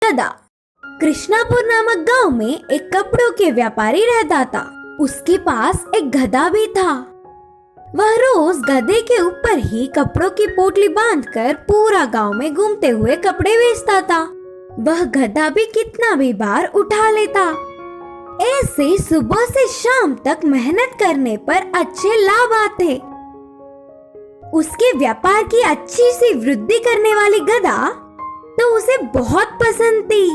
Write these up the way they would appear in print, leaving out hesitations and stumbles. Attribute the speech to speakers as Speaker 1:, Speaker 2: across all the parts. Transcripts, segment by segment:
Speaker 1: गधा। कृष्णापुर नामक गांव में एक कपड़ों के व्यापारी रहता था। उसके पास एक गधा भी था। वह रोज गधे के ऊपर ही कपड़ों की पोटली बांधकर पूरा गांव में घूमते हुए कपड़े बेचता था। वह गधा भी कितना भी बार उठा लेता। ऐसे सुबह से शाम तक मेहनत करने पर अच्छे लाभ आते। उसके व्यापार की अच्छी सी वृद्धि करने वाली गधा तो उसे बहुत पसंद थी,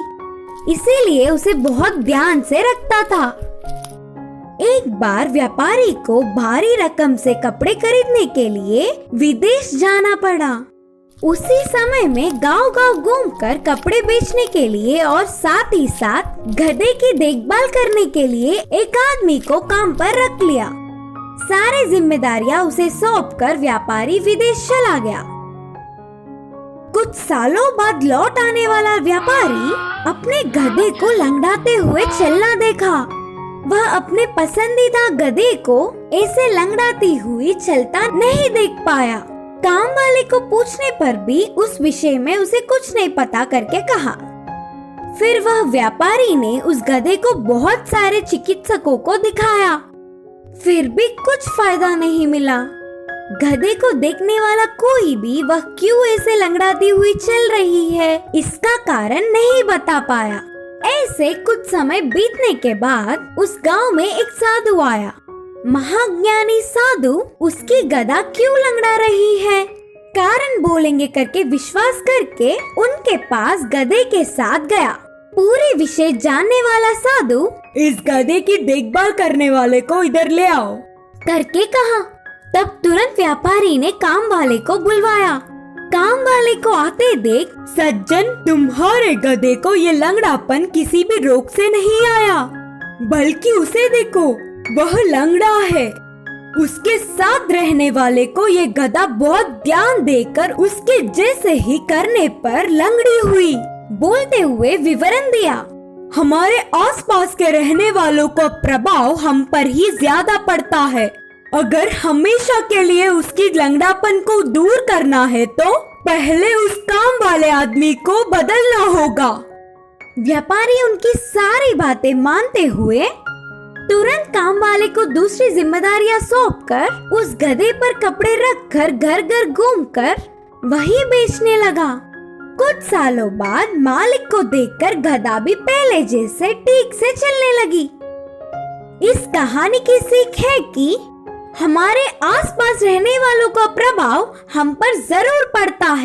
Speaker 1: इसीलिए उसे बहुत ध्यान से रखता था। एक बार व्यापारी को भारी रकम से कपड़े खरीदने के लिए विदेश जाना पड़ा। उसी समय में गांव-गांव घूमकर कपड़े बेचने के लिए और साथ ही साथ गधे की देखभाल करने के लिए एक आदमी को काम पर रख लिया। सारी जिम्मेदारियां उसे सौंपकर व्यापारी विदेश चला गया। कुछ सालों बाद लौट आने वाला व्यापारी अपने गधे को लंगड़ाते हुए चलना देखा। वह अपने पसंदीदा गधे को ऐसे लंगड़ाती हुई चलता नहीं देख पाया। काम वाले को पूछने पर भी उस विषय में उसे कुछ नहीं पता करके कहा। फिर वह व्यापारी ने उस गधे को बहुत सारे चिकित्सकों को दिखाया, फिर भी कुछ फायदा नहीं मिला। गधे को देखने वाला कोई भी वह क्यों ऐसे लंगड़ाती हुई चल रही है इसका कारण नहीं बता पाया। ऐसे कुछ समय बीतने के बाद उस गांव में एक साधु आया। महाज्ञानी साधु उसकी गधा क्यों लंगड़ा रही है कारण बोलेंगे करके विश्वास करके उनके पास गधे के साथ गया। पूरे विषय जानने वाला साधु
Speaker 2: इस गधे की देखभाल करने वाले को इधर ले आओ
Speaker 1: करके कहा। तब तुरंत व्यापारी ने काम वाले को बुलवाया। काम वाले को आते देख,
Speaker 2: सज्जन, तुम्हारे गधे को ये लंगड़ापन किसी भी रोग से नहीं आया, बल्कि उसे देखो, वह लंगड़ा है। उसके साथ रहने वाले को ये गधा बहुत ध्यान देकर उसके जैसे ही करने पर लंगड़ी हुई।
Speaker 1: बोलते हुए विवरण दिया।
Speaker 2: हमारे आसपास के रहने वालों का प्रभाव हम पर ही ज्यादा पड़ता है। अगर हमेशा के लिए उसकी लंगड़ापन को दूर करना है तो पहले उस काम वाले आदमी को बदलना होगा।
Speaker 1: व्यापारी उनकी सारी बातें मानते हुए तुरंत काम वाले को दूसरी जिम्मेदारियां सौंपकर उस गधे पर कपड़े रखकर घर घर घूमकर वही बेचने लगा। कुछ सालों बाद मालिक को देखकर गधा भी पहले जैसे ठीक से चलने लगी। इस कहानी की सीख है कि हमारे आसपास रहने वालों का प्रभाव हम पर जरूर पड़ता है।